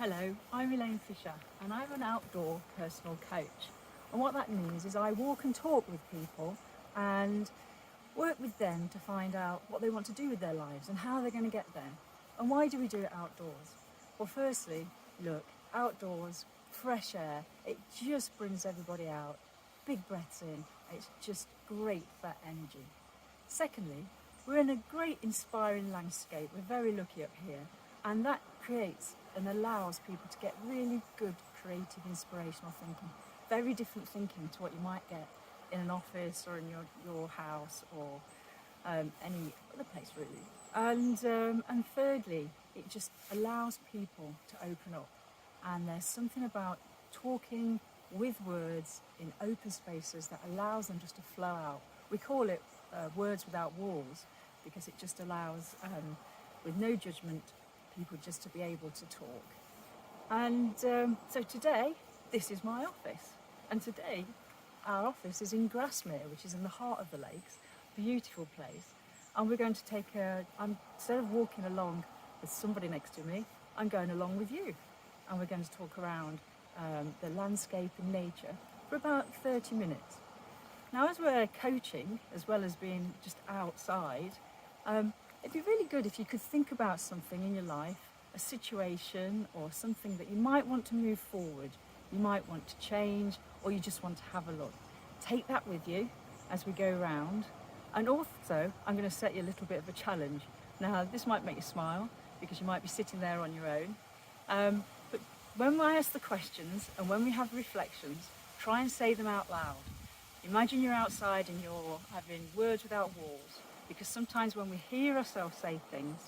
Hello, I'm Elaine and I'm an outdoor personal coach. And what that means is I walk and talk with people and work with them to find out what they want to do with their lives and how they're going to get there. And why do we do it outdoors? Well, firstly, look, outdoors, fresh air, it just brings everybody out. Big breaths in, it's just great for energy. Secondly, we're in a great inspiring landscape. We're very lucky up here, and that creates and allows people to get really good creative inspirational thinking. Very different thinking to what you might get in an office or in your house or any other place really. And thirdly, it just allows people to open up, and there's something about talking with words in open spaces that allows them just to flow out. We call it words without walls because it just allows, with no judgment, people just to be able to talk. And so today, this is my office. And today, our office is in Grasmere, which is in the heart of the lakes. Beautiful place. And we're going to take instead of walking along with somebody next to me, I'm going along with you. And we're going to talk around the landscape and nature for about 30 minutes. Now, as we're coaching, as well as being just outside, it'd be really good if you could think about something in your life, a situation or something that you might want to move forward, you might want to change, or you just want to have a look. Take that with you as we go around. And also, I'm going to set you a little bit of a challenge. Now, this might make you smile because you might be sitting there on your own. But when I ask the questions and when we have reflections, try and say them out loud. Imagine you're outside and you're having words without walls, because sometimes when we hear ourselves say things,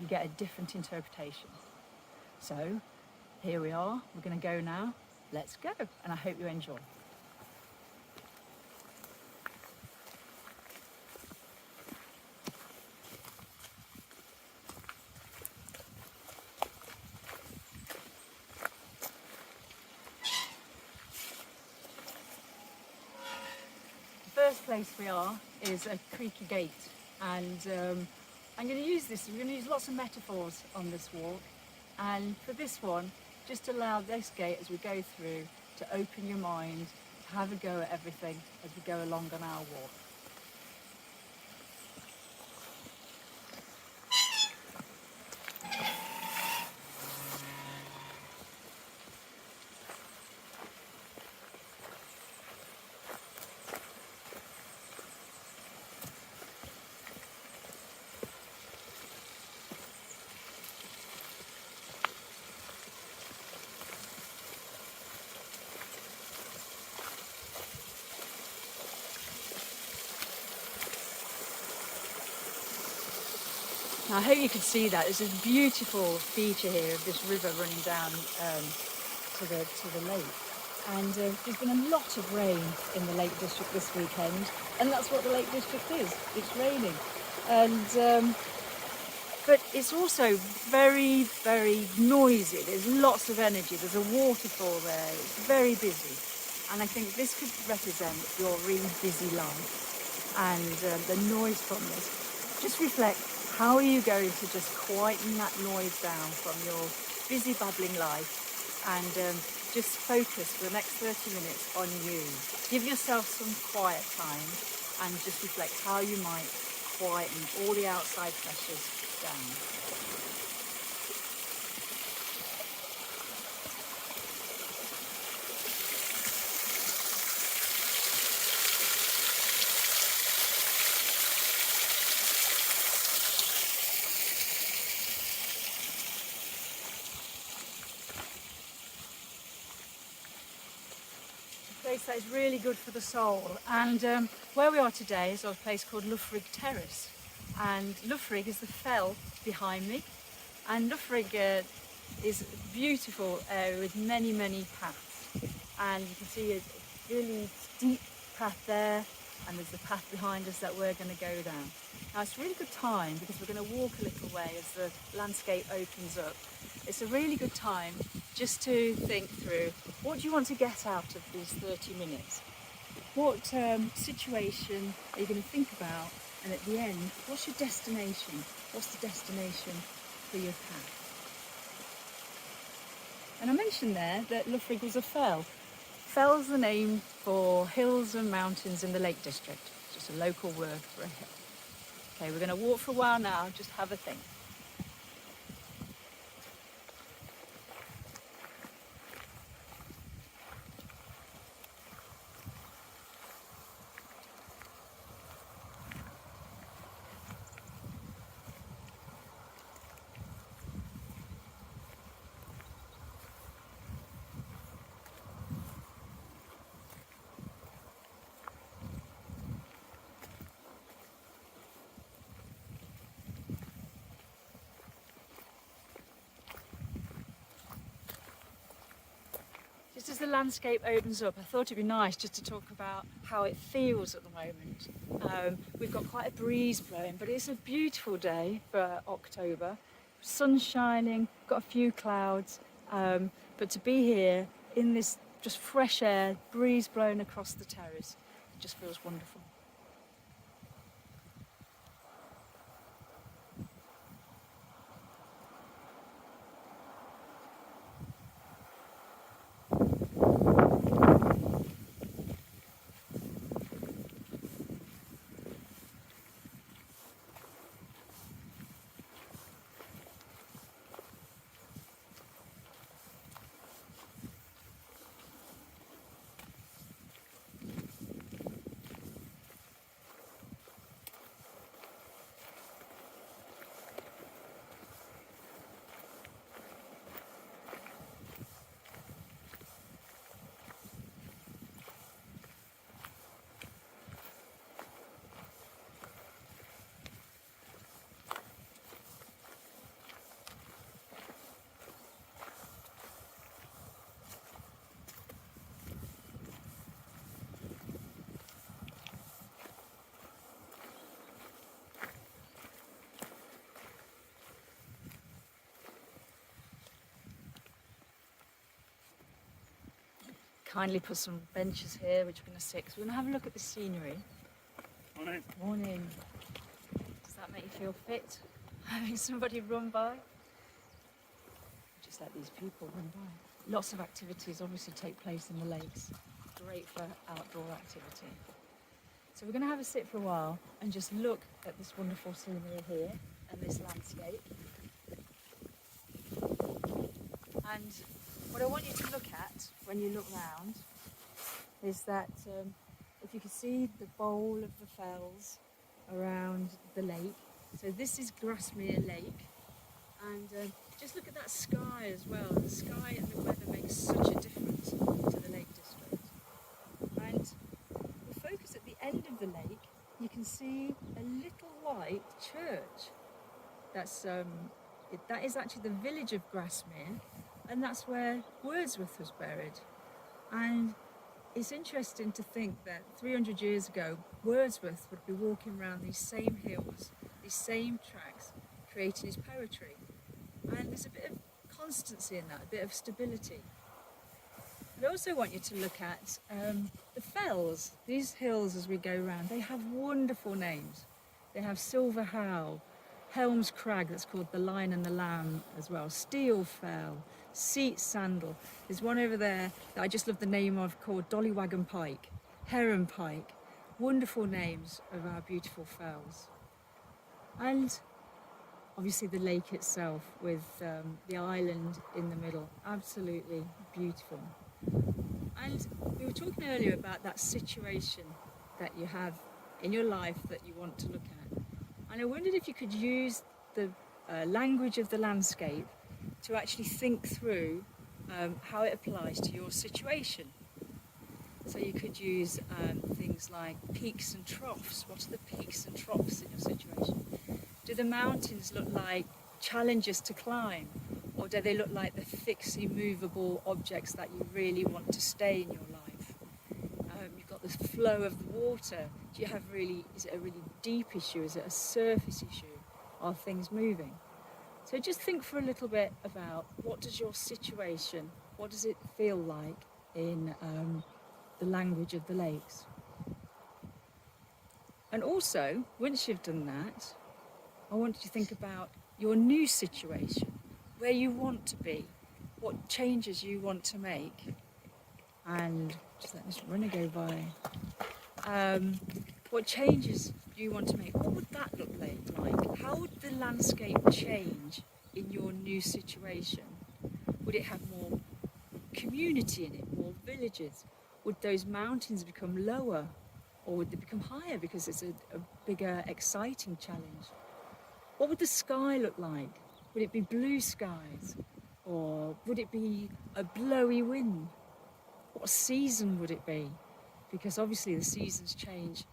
you get a different interpretation. So here we are, we're going to go now. Let's go, and I hope you enjoy. The first place we are is a creaky gate, and I'm going to use this. We're going to use lots of metaphors on this walk, and for this one, just allow this gate as we go through to open your mind, to have a go at everything as we go along on our walk. Now, I hope you can see that. There's a beautiful feature here of this river running down to the lake. And there's been a lot of rain in the Lake District this weekend, and that's what the Lake District is. It's raining. And but it's also very, very noisy. There's lots of energy. There's a waterfall there. It's very busy. And I think this could represent your really busy life. And the noise from this. Just reflect, how are you going to just quieten that noise down from your busy babbling life and just focus for the next 30 minutes on you. Give yourself some quiet time and just reflect how you might quieten all the outside pressures down. Place that is really good for the soul, and where we are today is a place called Loughrigg Terrace, and Loughrigg is the fell behind me, and Loughrigg is a beautiful area with many paths, and you can see a really steep path there, and there's the path behind us that we're going to go down. Now it's a really good time because we're going to walk a little way as the landscape opens up. It's a really good time just to think through, what do you want to get out of these 30 minutes? What situation are you going to think about? And at the end, what's your destination? What's the destination for your path? And I mentioned there that Loughrigg was a fell. Fell's the name for hills and mountains in the Lake District. Just a local word for a hill. Okay, we're going to walk for a while now, just have a think. Just as the landscape opens up, I thought it'd be nice just to talk about how it feels at the moment. We've got quite a breeze blowing, but it's a beautiful day for October. Sun's shining, got a few clouds, but to be here in this just fresh air, breeze blowing across the terrace, it just feels wonderful. Kindly put some benches here which we're going to sit, because we're going to have a look at the scenery. Morning. Morning. Does that make you feel fit? Having somebody run by? Just let these people run by. Lots of activities obviously take place in the lakes. Great for outdoor activity. So we're going to have a sit for a while and just look at this wonderful scenery here and this landscape. And what I want you to look at when you look round is that if you can see the bowl of the fells around the lake. So this is Grasmere Lake, and just look at that sky as well. The sky and the weather makes such a difference to the Lake District. And we focus at the end of the lake, you can see a little white church. That is actually the village of Grasmere, and that's where Wordsworth was buried. And it's interesting to think that 300 years ago, Wordsworth would be walking around these same hills, these same tracks, creating his poetry. And there's a bit of constancy in that, a bit of stability. But I also want you to look at the fells. These hills, as we go around, they have wonderful names. They have Silver Howe, Helm's Crag, that's called the Lion and the Lamb as well, Steel Fell, Seat Sandal. There's one over there that I just love the name of called Dollywagon Pike, Heron Pike. Wonderful names of our beautiful fells. And obviously the lake itself with the island in the middle, absolutely beautiful. And we were talking earlier about that situation that you have in your life that you want to look at. And I wondered if you could use the language of the landscape to actually think through how it applies to your situation. So you could use things like peaks and troughs. What are the peaks and troughs in your situation? Do the mountains look like challenges to climb? Or do they look like the fixed, immovable objects that you really want to stay in your life? You've got the flow of the water. Do you have is it a really deep issue? Is it a surface issue? Are things moving? So just think for a little bit about what does your situation, what does it feel like in the language of the lakes? And also, once you've done that, I want you to think about your new situation, where you want to be, what changes you want to make, and just let this runner go by. What changes you want to make? What would that look like? How would the landscape change in your new situation? Would it have more community in it, more villages? Would those mountains become lower, or would they become higher because it's a bigger, exciting challenge? What would the sky look like? Would it be blue skies, or would it be a blowy wind? What season would it be? Because obviously the seasons change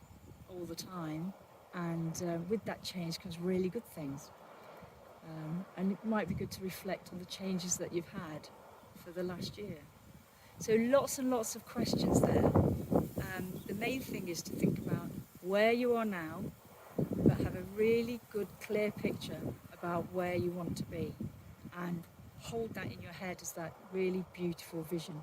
all the time, and with that change comes really good things. And it might be good to reflect on the changes that you've had for the last year. So lots and lots of questions there. The main thing is to think about where you are now, but have a really good, clear picture about where you want to be, and hold that in your head as that really beautiful vision.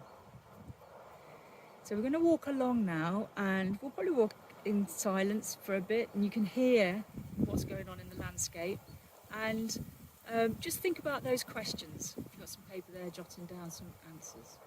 So we're going to walk along now, and we'll probably walk in silence for a bit, and you can hear what's going on in the landscape, and just think about those questions. If you've got some paper there, jotting down some answers.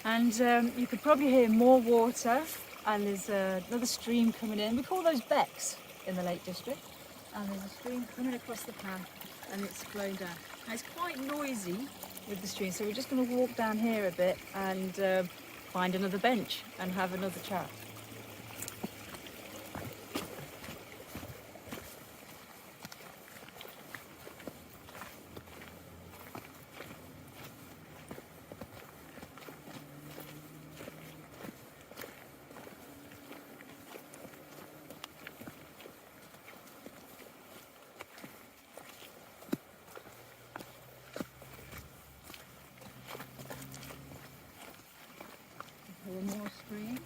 And you could probably hear more water, and there's another stream coming in. We call those becks in the Lake District. And there's a stream coming across the path, and it's flowing down. Now, it's quite noisy with the stream, so we're just going to walk down here a bit and find another bench and have another chat. One more stream.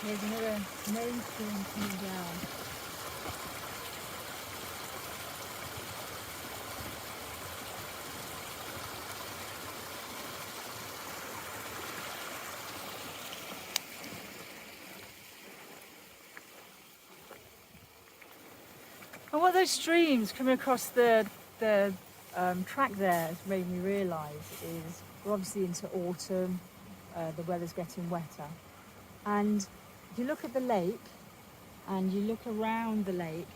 There's another main stream coming down. And what those streams coming across the track there has made me realise is we're obviously into autumn, the weather's getting wetter, and if you look at the lake and you look around the lake,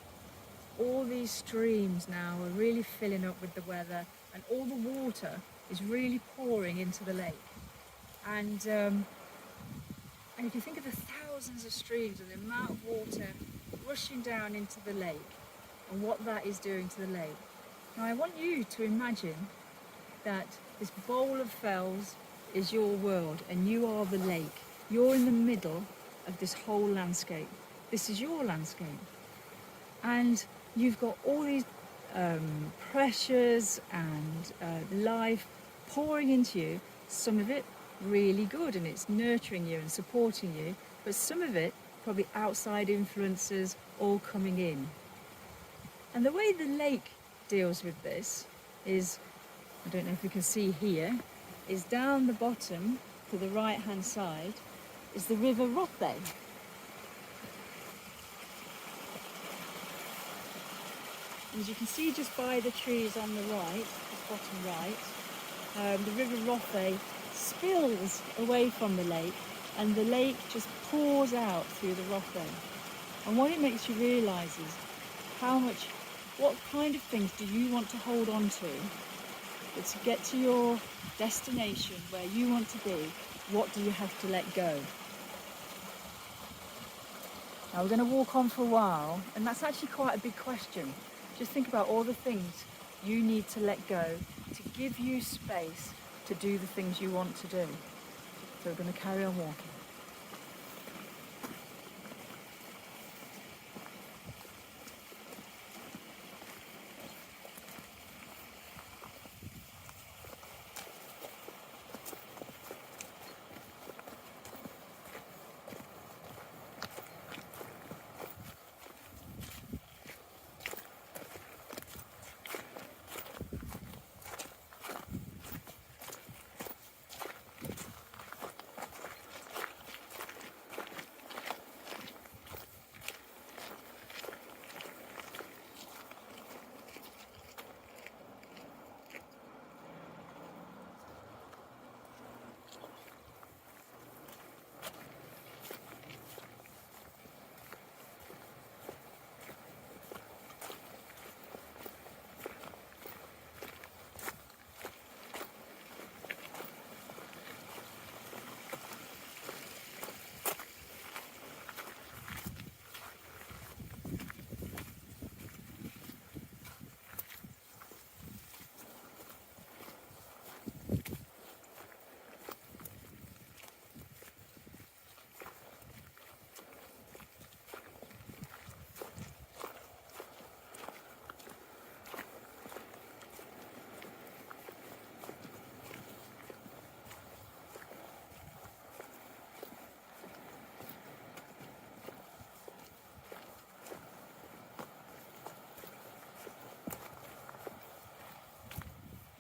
all these streams now are really filling up with the weather, and all the water is really pouring into the lake. And if you think of the thousands of streams and the amount of water rushing down into the lake, and what that is doing to the lake. Now I want you to imagine that this bowl of fells is your world, and you are the lake. You're in the middle of this whole landscape. This is your landscape. And you've got all these pressures and life pouring into you, some of it really good, and it's nurturing you and supporting you, but some of it probably outside influences all coming in. And the way the lake deals with this is, I don't know if you can see here, is down the bottom to the right hand side is the River Rothhay. As you can see just by the trees on the right, the bottom right, the River Rothhay spills away from the lake, and the lake just pours out through the Rothhay. And what it makes you realise is what kind of things do you want to hold on to, but to get to your destination where you want to be, what do you have to let go? Now we're going to walk on for a while, and that's actually quite a big question. Just think about all the things you need to let go to give you space to do the things you want to do. So we're going to carry on walking.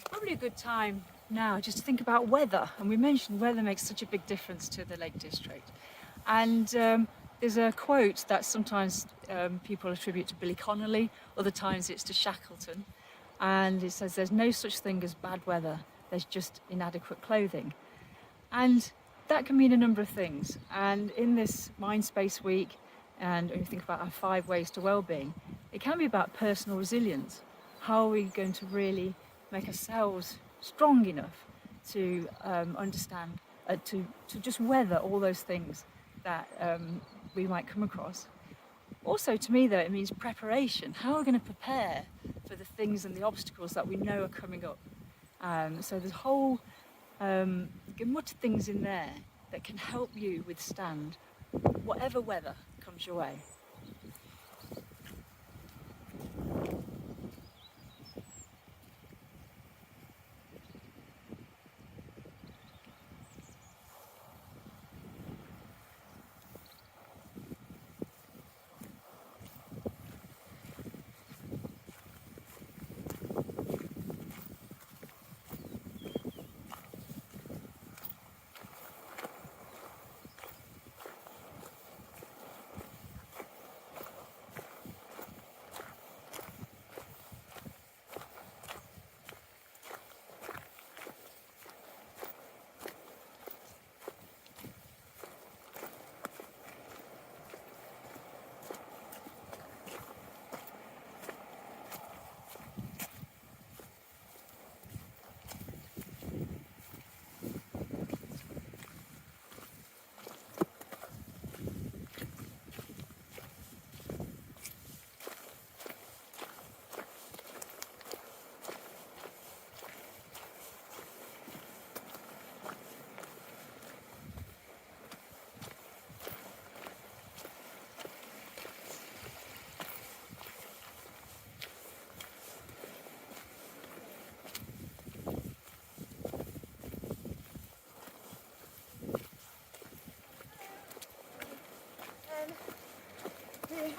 Probably a good time now just to think about weather, and we mentioned weather makes such a big difference to the Lake District. And there's a quote that sometimes people attribute to Billy Connolly, other times it's to Shackleton, and it says there's no such thing as bad weather, there's just inadequate clothing. And that can mean a number of things, and in this Mindspace week, and when you think about our 5 ways to wellbeing, it can be about personal resilience. How are we going to really make ourselves strong enough to understand, to just weather all those things that we might come across. Also, to me though, it means preparation. How are we going to prepare for the things and the obstacles that we know are coming up? So there's a whole much things in there that can help you withstand whatever weather comes your way.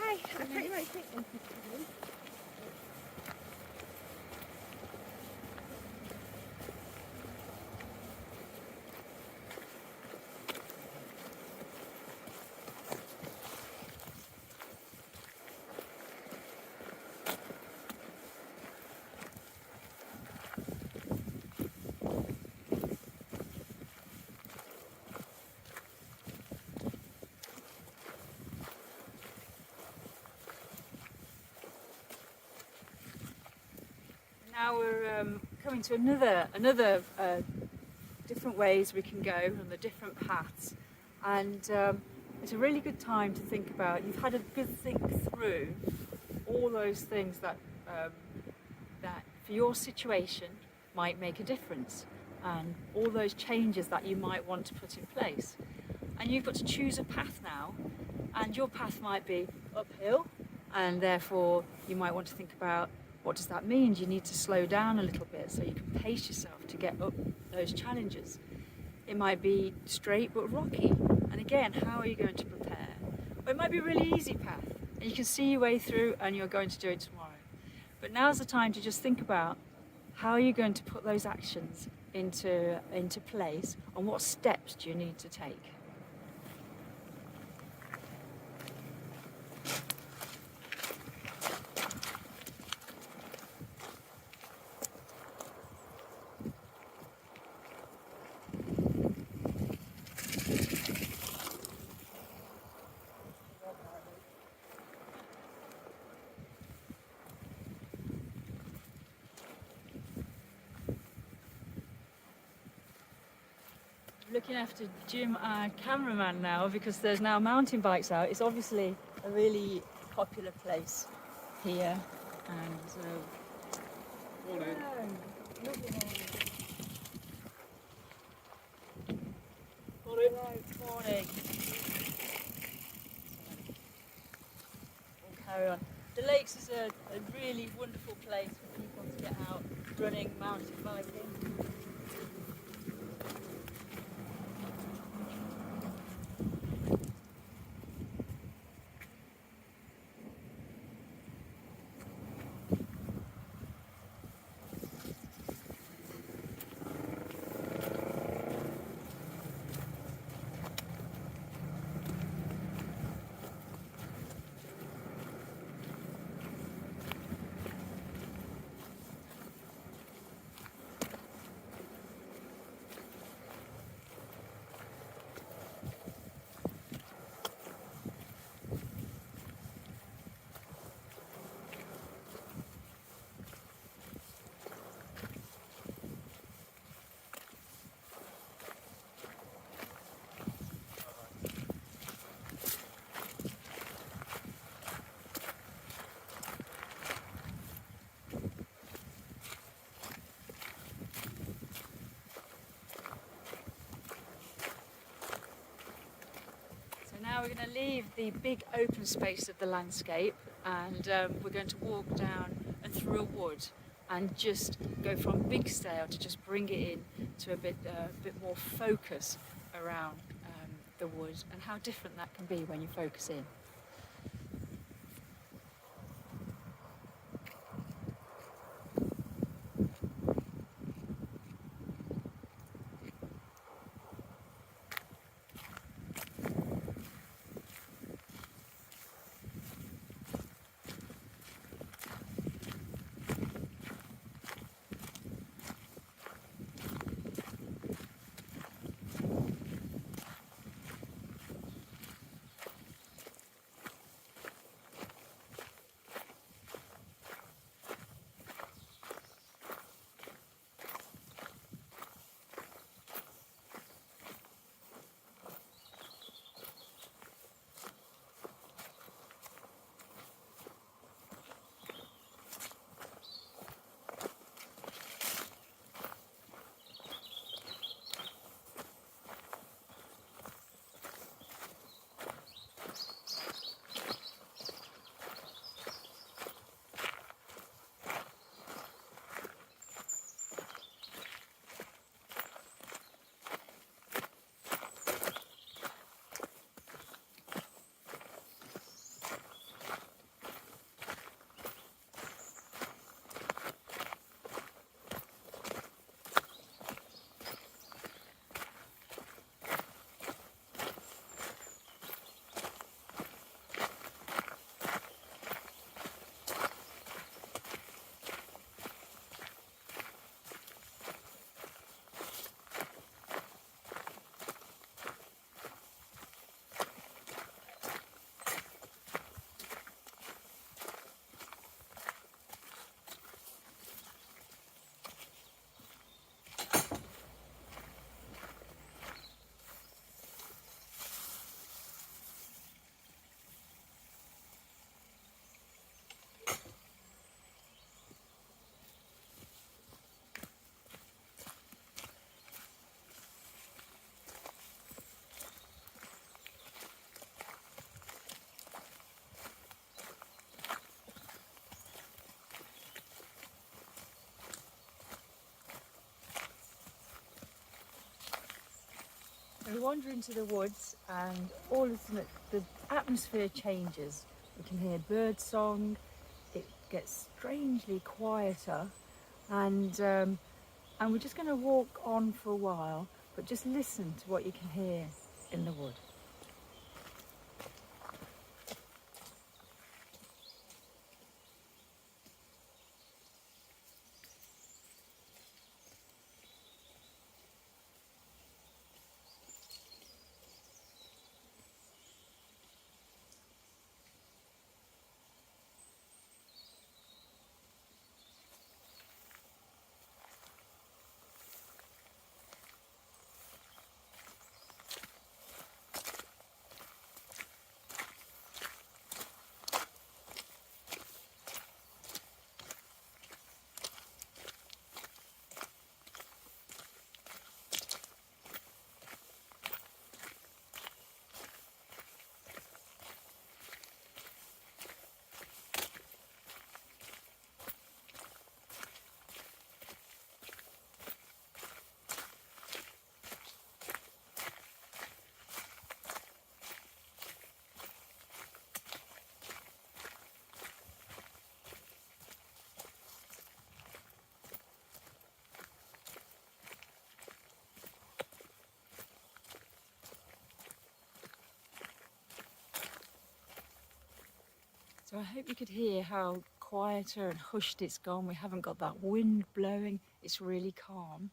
Hi, I pretty much think this is fine. coming to another different ways we can go and the different paths, and it's a really good time to think about. You've had a good think through all those things that that for your situation might make a difference, and all those changes that you might want to put in place. And you've got to choose a path now, and your path might be uphill, and therefore you might want to think about, what does that mean? Do you need to slow down a little bit so you can pace yourself to get up those challenges? It might be straight but rocky, and again, how are you going to prepare? Or it might be a really easy path, and you can see your way through and you're going to do it tomorrow. But now's the time to just think about how are you going to put those actions into place, and what steps do you need to take? Looking after Jim, our cameraman, now, because there's now mountain bikes out. It's obviously a really popular place here, and Morning. lovely morning. Morning. Right, morning. We'll carry on. The Lakes is a really wonderful place for people to get out running, mountain biking. Now we're going to leave the big open space of the landscape, and we're going to walk down and through a wood and just go from big scale to just bring it in to a bit more focus around the wood, and how different that can be when you focus in. We wander into the woods and all of a sudden the atmosphere changes. We can hear bird song, it gets strangely quieter, and we're just going to walk on for a while, but just listen to what you can hear in the wood. So I hope you could hear how quieter and hushed it's gone. We haven't got that wind blowing, it's really calm.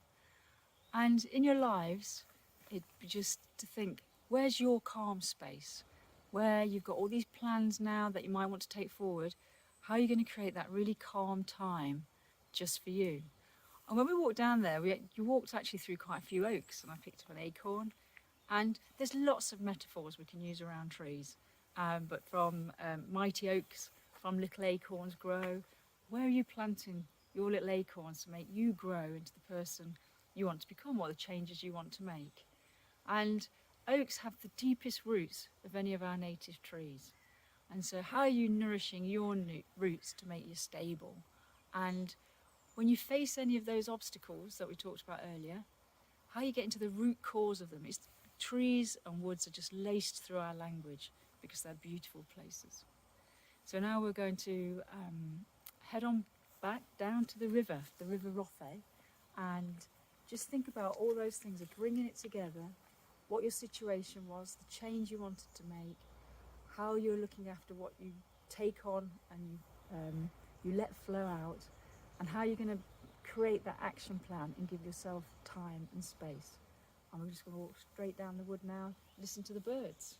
And in your lives, it'd be just to think, where's your calm space? Where you've got all these plans now that you might want to take forward, how are you going to create that really calm time just for you? And when we walked down there, you walked actually through quite a few oaks, and I picked up an acorn. And there's lots of metaphors we can use around trees. But from mighty oaks, from little acorns grow. Where are you planting your little acorns to make you grow into the person you want to become, or the changes you want to make? And oaks have the deepest roots of any of our native trees. And so how are you nourishing your roots to make you stable? And when you face any of those obstacles that we talked about earlier, how you get into the root cause of them. Trees and woods are just laced through our language because they're beautiful places. So now we're going to head on back down to the River Rothay, and just think about all those things of bringing it together, what your situation was, the change you wanted to make, how you're looking after what you take on and you let flow out, and how you're going to create that action plan and give yourself time and space. And we're just going to walk straight down the wood now, listen to the birds.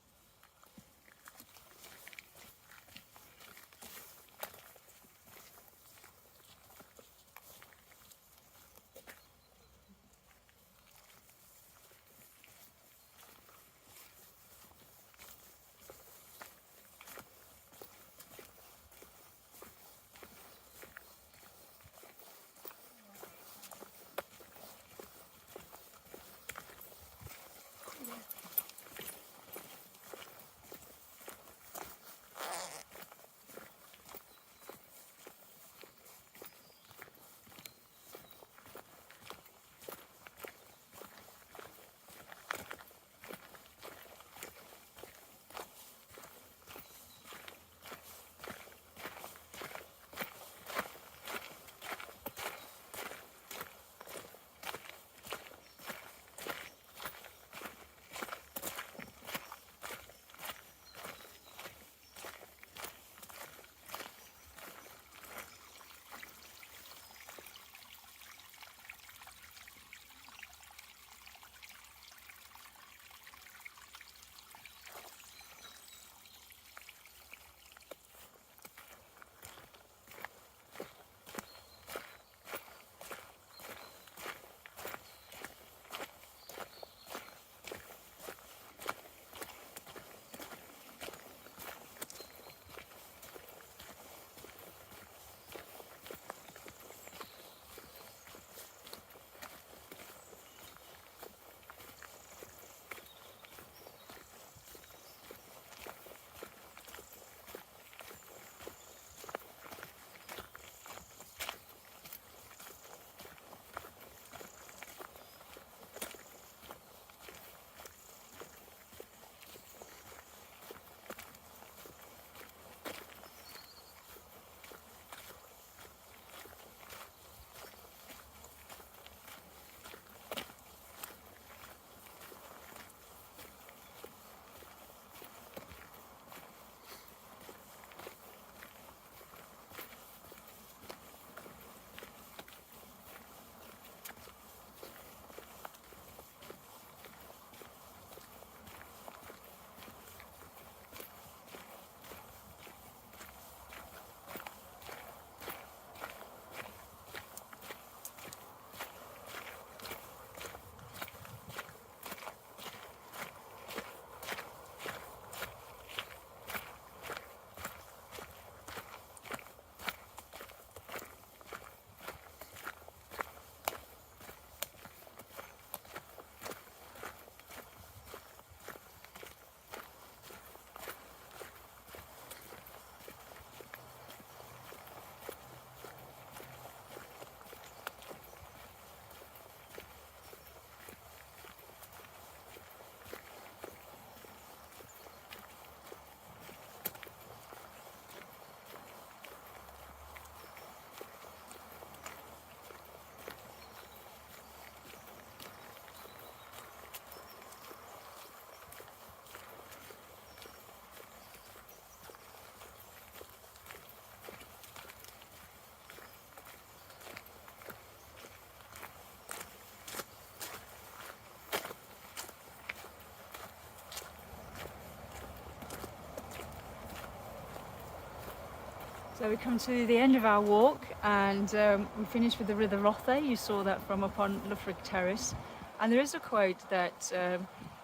So we come to the end of our walk, and we finished with the River Rothay. You saw that from up on Loughrigg Terrace. And there is a quote that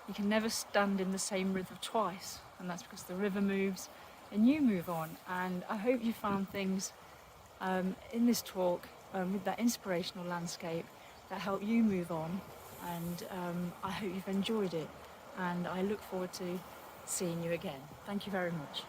you can never stand in the same river twice, and that's because the river moves and you move on. And I hope you found things in this talk with that inspirational landscape that help you move on, and I hope you've enjoyed it, and I look forward to seeing you again. Thank you very much.